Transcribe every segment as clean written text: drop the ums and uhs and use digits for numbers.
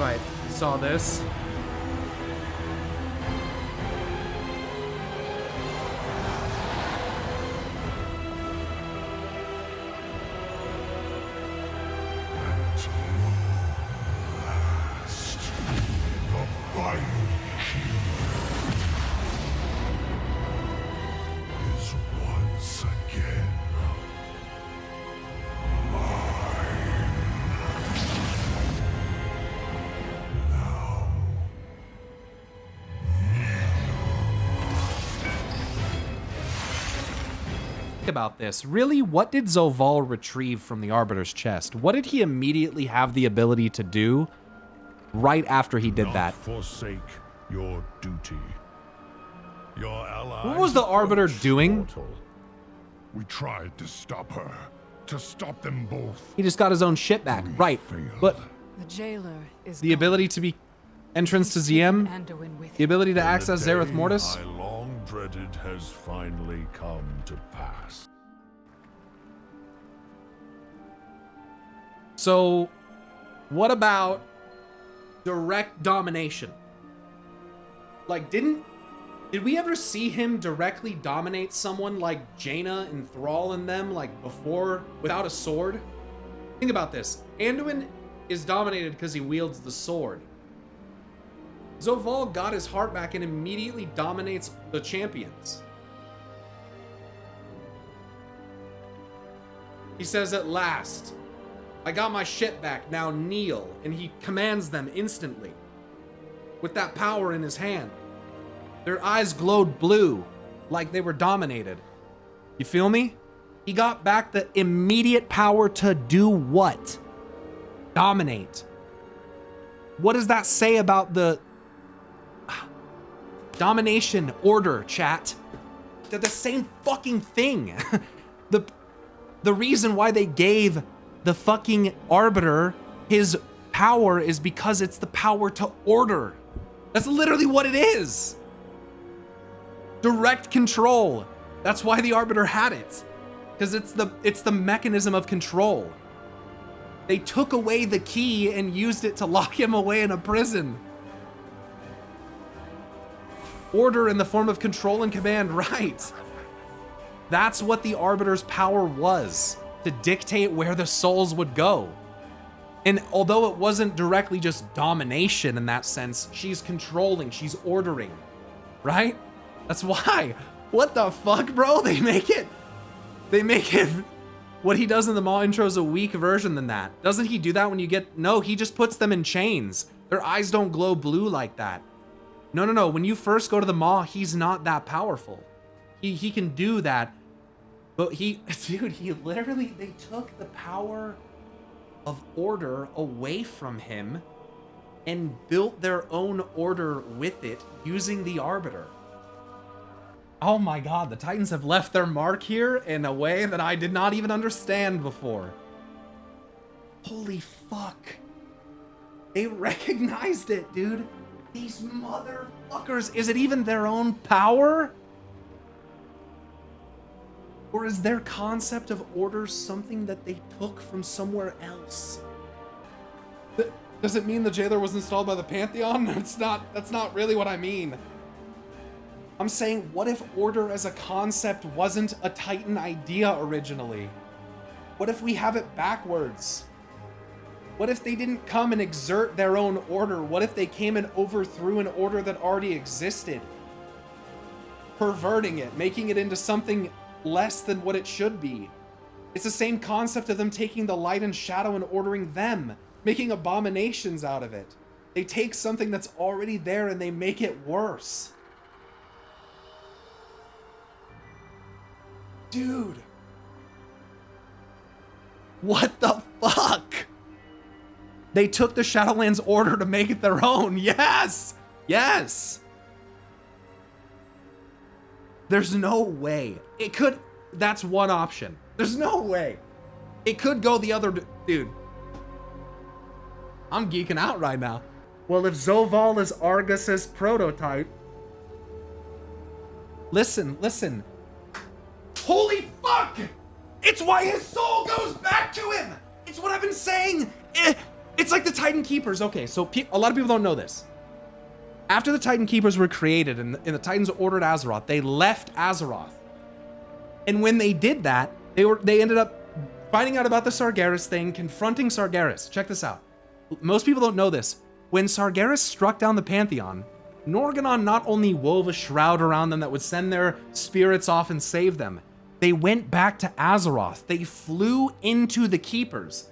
Right, saw this. About this. Really, what did Zoval retrieve from the Arbiter's chest? What did he immediately have the ability to do right after he did that? Forsake your duty. Your allies. What was the Arbiter doing? We tried to stop her, to stop them both. He just got his own shit back, right? But the jailer is the ability to be entrance to ZM, the ability to access Zereth Mortis. I long dreaded has finally come to pass. So, what about direct domination? Like, did we ever see him directly dominate someone like Jaina and Thrall and them, like, before, without a sword? Think about this. Anduin is dominated because he wields the sword. Zoval got his heart back and immediately dominates the champions. He says, "At last, I got my shit back, now kneel," and he commands them instantly with that power in his hand. Their eyes glowed blue like they were dominated. You feel me? He got back the immediate power to do what? Dominate. What does that say about the domination order, chat? They're the same fucking thing. The reason why they gave the fucking Arbiter his power is because it's the power to order. That's literally what it is. Direct control. That's why the Arbiter had it. Because it's the mechanism of control. They took away the key and used it to lock him away in a prison. Order in the form of control and command, right? That's what the Arbiter's power was, to dictate where the souls would go. And although it wasn't directly just domination in that sense, she's controlling, she's ordering, right? That's why. What the fuck, bro? They make it what he does in the Maw intro is a weak version than that. Doesn't he do that when you get, no, he just puts them in chains. Their eyes don't glow blue like that. No. When you first go to the Maw, he's not that powerful. He can do that, but they took the power of order away from him and built their own order with it using the Arbiter. Oh my god, the Titans have left their mark here in a way that I did not even understand before. Holy fuck. They recognized it, dude. These motherfuckers. Is it even their own power? Or is their concept of order something that they took from somewhere else? Does it mean the jailer was installed by the Pantheon? That's not really what I mean. I'm saying, what if order as a concept wasn't a Titan idea originally? What if we have it backwards? What if they didn't come and exert their own order? What if they came and overthrew an order that already existed? Perverting it, making it into something less than what it should be. It's the same concept of them taking the light and shadow and ordering them, making abominations out of it. They take something that's already there and they make it worse. Dude. What the fuck? They took the Shadowlands order to make it their own. Yes! Yes! There's no way. It could... That's one option. There's no way. It could go the other... Dude. I'm geeking out right now. Well, if Zoval is Argus's prototype... Listen. Holy fuck! It's why his soul goes back to him! It's what I've been saying! It's like the Titan Keepers. Okay, so a lot of people don't know this. After the Titan Keepers were created and the Titans ordered Azeroth, they left Azeroth. And when they did that, they ended up finding out about the Sargeras thing, confronting Sargeras. Check this out. Most people don't know this. When Sargeras struck down the Pantheon, Norgannon not only wove a shroud around them that would send their spirits off and save them, they went back to Azeroth. They flew into the Keepers.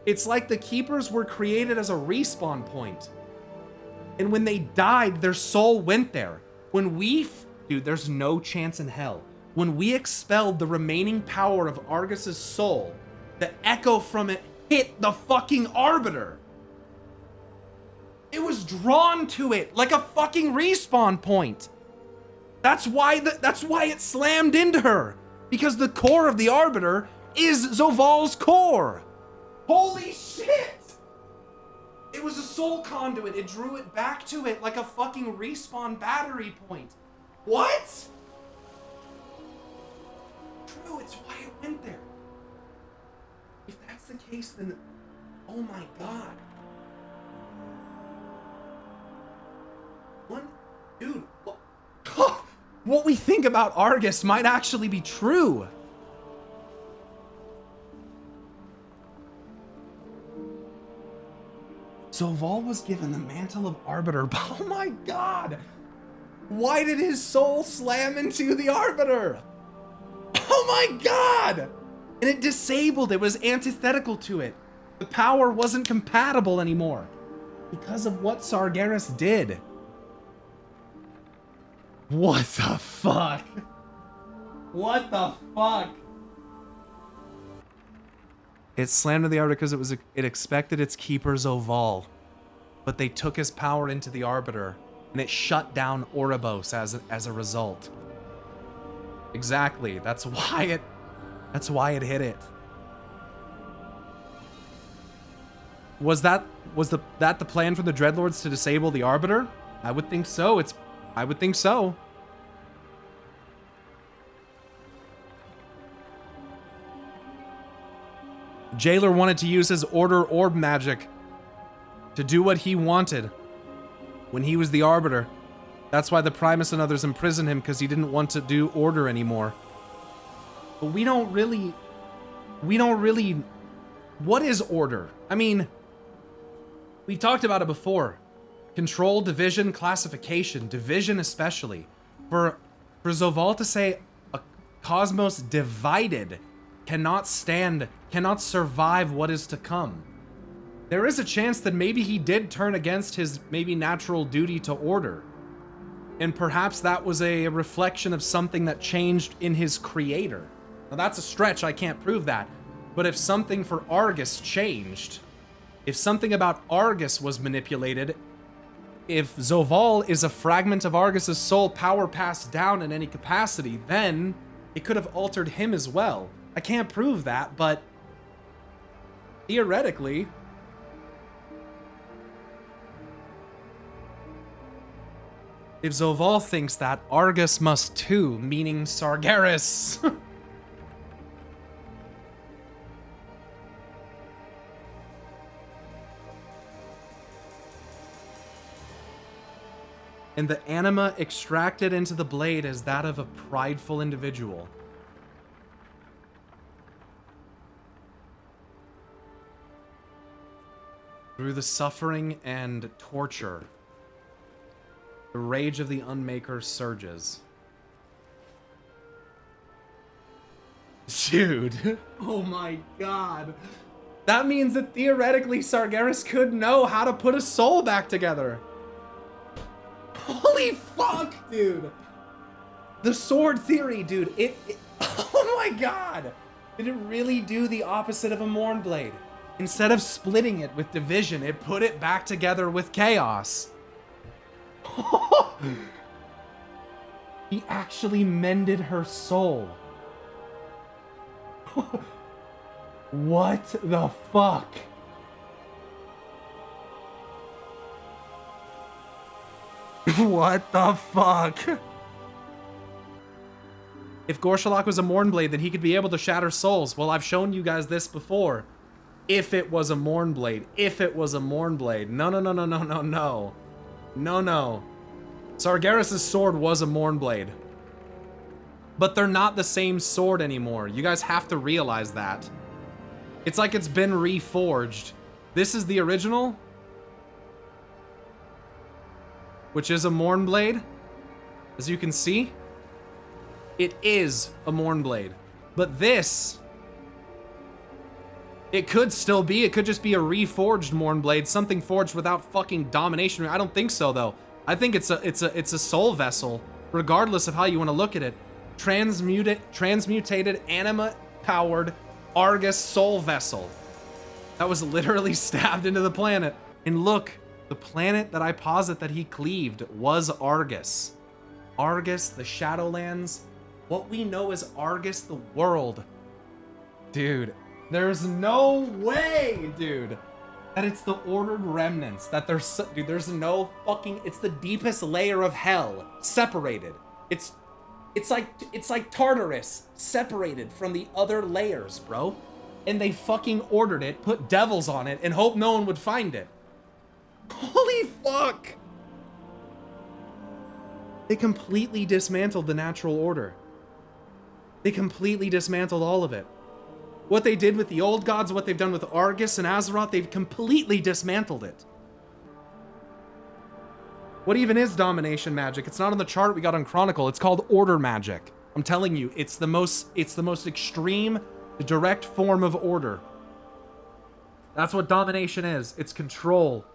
It's like the Keepers were created as a respawn point. And when they died, their soul went there. Dude, there's no chance in hell. When we expelled the remaining power of Argus's soul, the echo from it hit the fucking Arbiter. It was drawn to it like a fucking respawn point. That's why it slammed into her. Because the core of the Arbiter is Zoval's core. Holy shit! It was a soul conduit. It drew it back to it like a fucking respawn battery point. What? True, it's why it went there. If that's the case, then... Oh my god. Dude, what we think about Argus might actually be true. Zoval was given the mantle of Arbiter. Oh my god! Why did his soul slam into the Arbiter? Oh my god! And it disabled, it was antithetical to it. The power wasn't compatible anymore because of what Sargeras did. What the fuck? What the fuck? It slammed to the Arbiter because it expected its keeper Zoval, but they took his power into the Arbiter, and it shut down Oribos as a result. Exactly. That's why it hit it. Was that the plan from the Dreadlords to disable the Arbiter? I would think so. I would think so. Jailer wanted to use his Order Orb magic to do what he wanted when he was the Arbiter. That's why the Primus and others imprisoned him, because he didn't want to do Order anymore. But we don't really... What is Order? I mean, we've talked about it before. Control, division, classification, division especially. For Zoval to say a cosmos divided cannot survive what is to come. There is a chance that maybe he did turn against his maybe natural duty to Order. And perhaps that was a reflection of something that changed in his creator. Now that's a stretch, I can't prove that. But if something for Argus changed, if something about Argus was manipulated, if Zoval is a fragment of Argus's soul power passed down in any capacity, then it could have altered him as well. I can't prove that, but theoretically, if Zoval thinks that, Argus must too, meaning Sargeras. And the anima extracted into the blade is that of a prideful individual. Through the suffering and torture, the rage of the Unmaker surges. Dude, oh my god. That means that theoretically Sargeras could know how to put a soul back together. Holy fuck, dude. The sword theory, dude. Oh my god. Did it really do the opposite of a Mournblade? Instead of splitting it with division, it put it back together with chaos. He actually mended her soul. What the fuck? What the fuck? If Gorshalak was a Mournblade, then he could be able to shatter souls. Well, I've shown you guys this before. If it was a Mournblade. If it was a Mournblade. No, no, no, no, no, no, no. No, no. Sargeras' sword was a Mournblade. But they're not the same sword anymore. You guys have to realize that. It's like it's been reforged. This is the original, which is a Mournblade. As you can see, it is a Mournblade. But this, it could still be. It could just be a reforged Mournblade, something forged without fucking domination. I don't think so, though. I think it's a soul vessel, regardless of how you want to look at it. Transmutated, anima-powered Argus soul vessel that was literally stabbed into the planet. And look, the planet that I posit that he cleaved was Argus. Argus, the Shadowlands, what we know as Argus, the world. Dude, there's no way, dude, that it's the Ordered Remnants, that there's, dude, there's no fucking, it's the deepest layer of hell, separated. It's like Tartarus, separated from the other layers, bro. And they fucking ordered it, put devils on it, and hope no one would find it. Holy fuck! They completely dismantled the natural order. They completely dismantled all of it. What they did with the old gods, what they've done with Argus and Azeroth, they've completely dismantled it. What even is domination magic? It's not on the chart we got on Chronicle. It's called order magic. I'm telling you, it's the most extreme, direct form of order. That's what domination is. It's control.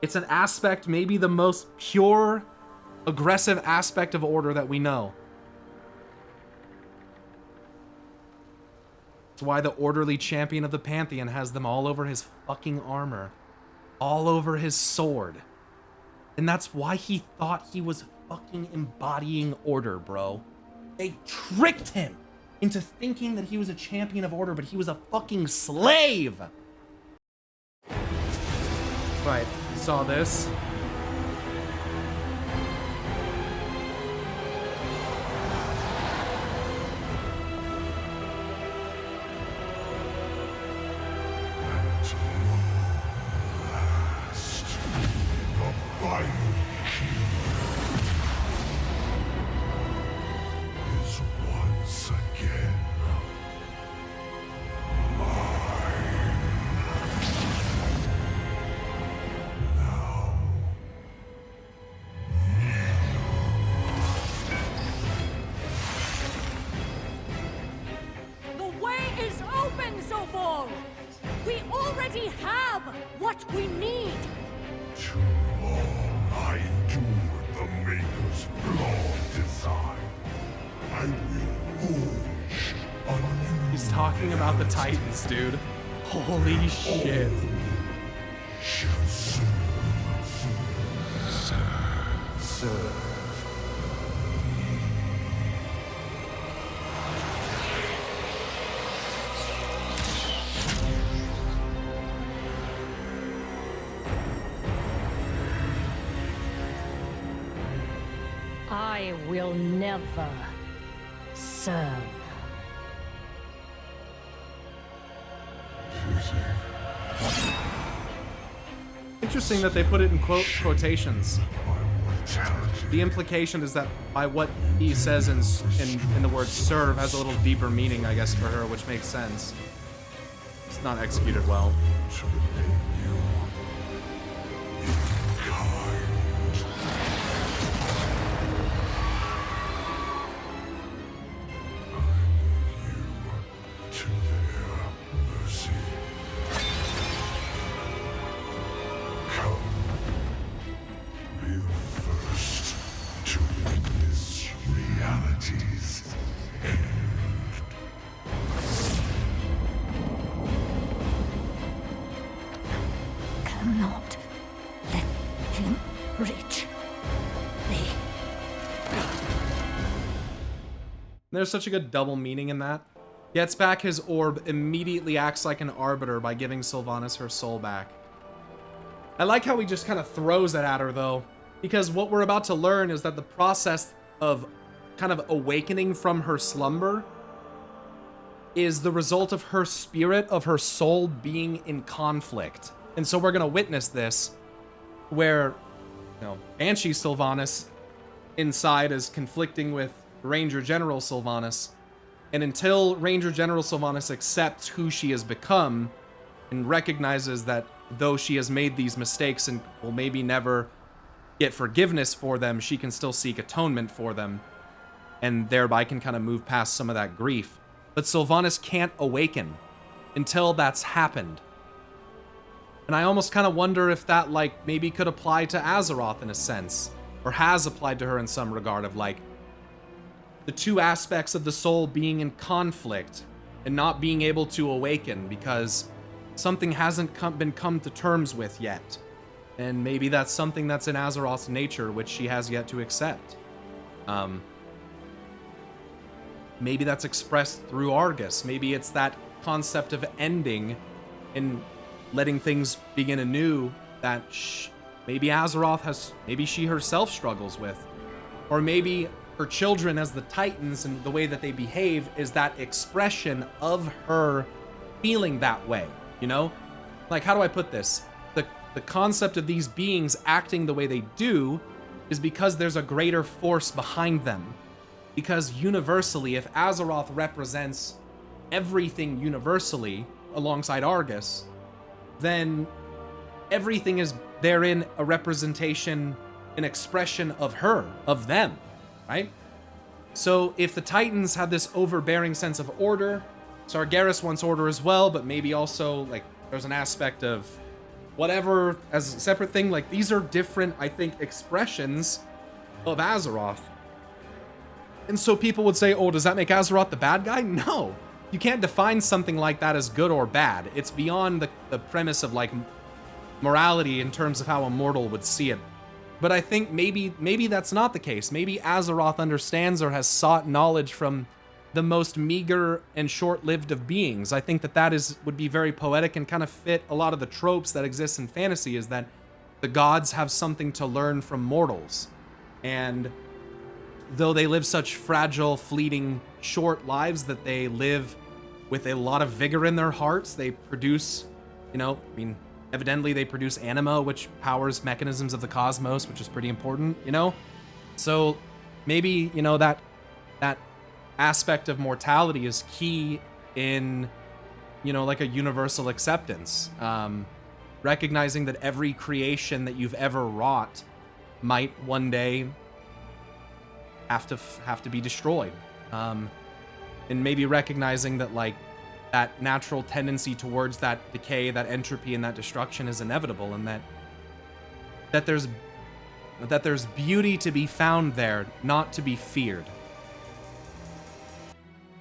It's an aspect, maybe the most pure, aggressive aspect of order that we know. That's why the orderly champion of the Pantheon has them all over his fucking armor. All over his sword. And that's why he thought he was fucking embodying order, bro. They tricked him into thinking that he was a champion of order, but he was a fucking slave. Right, saw this. Talking about the Titans, dude. Holy shit. I will never serve. Interesting that they put it in quotations. The implication is that by what he says in the word serve has a little deeper meaning, I guess, for her, which makes sense. It's not executed well. Cannot let him reach me. There's such a good double meaning in that. Gets back his orb, immediately acts like an arbiter by giving Sylvanas her soul back. I like how he just kind of throws it at her, though, because what we're about to learn is that the process of kind of awakening from her slumber is the result of her spirit, of her soul being in conflict. And so we're going to witness this where, Banshee Sylvanas inside is conflicting with Ranger General Sylvanas. And until Ranger General Sylvanas accepts who she has become and recognizes that though she has made these mistakes and will maybe never get forgiveness for them, she can still seek atonement for them and thereby can kind of move past some of that grief. But Sylvanas can't awaken until that's happened. And I almost kind of wonder if that, like, maybe could apply to Azeroth in a sense, or has applied to her in some regard of, like, the two aspects of the soul being in conflict and not being able to awaken because something hasn't been come to terms with yet. And maybe that's something that's in Azeroth's nature, which she has yet to accept. Maybe that's expressed through Argus. Maybe it's that concept of ending and letting things begin anew that maybe Azeroth has, maybe she herself struggles with. Or maybe her children as the Titans and the way that they behave is that expression of her feeling that way, you know? Like, how do I put this? The concept of these beings acting the way they do is because there's a greater force behind them. Because universally, if Azeroth represents everything universally alongside Argus, then everything is therein a representation, an expression of her, of them, right? So if the Titans had this overbearing sense of order, Sargeras wants order as well, but maybe also, like, there's an aspect of whatever as a separate thing. Like, these are different, I think, expressions of Azeroth. And so people would say, oh, does that make Azeroth the bad guy? No. You can't define something like that as good or bad. It's beyond the premise of, like, morality in terms of how a mortal would see it. But I think maybe that's not the case. Maybe Azeroth understands or has sought knowledge from the most meager and short-lived of beings. I think that would be very poetic and kind of fit a lot of the tropes that exist in fantasy, is that the gods have something to learn from mortals. And though they live such fragile, fleeting, short lives that they live with a lot of vigor in their hearts, they produce, evidently they produce anima, which powers mechanisms of the cosmos, which is pretty important, So maybe, that aspect of mortality is key in, like a universal acceptance. Recognizing that every creation that you've ever wrought might one day have to be destroyed. And maybe recognizing that, like, that natural tendency towards that decay, that entropy, and that destruction is inevitable, and that there's beauty to be found there, not to be feared.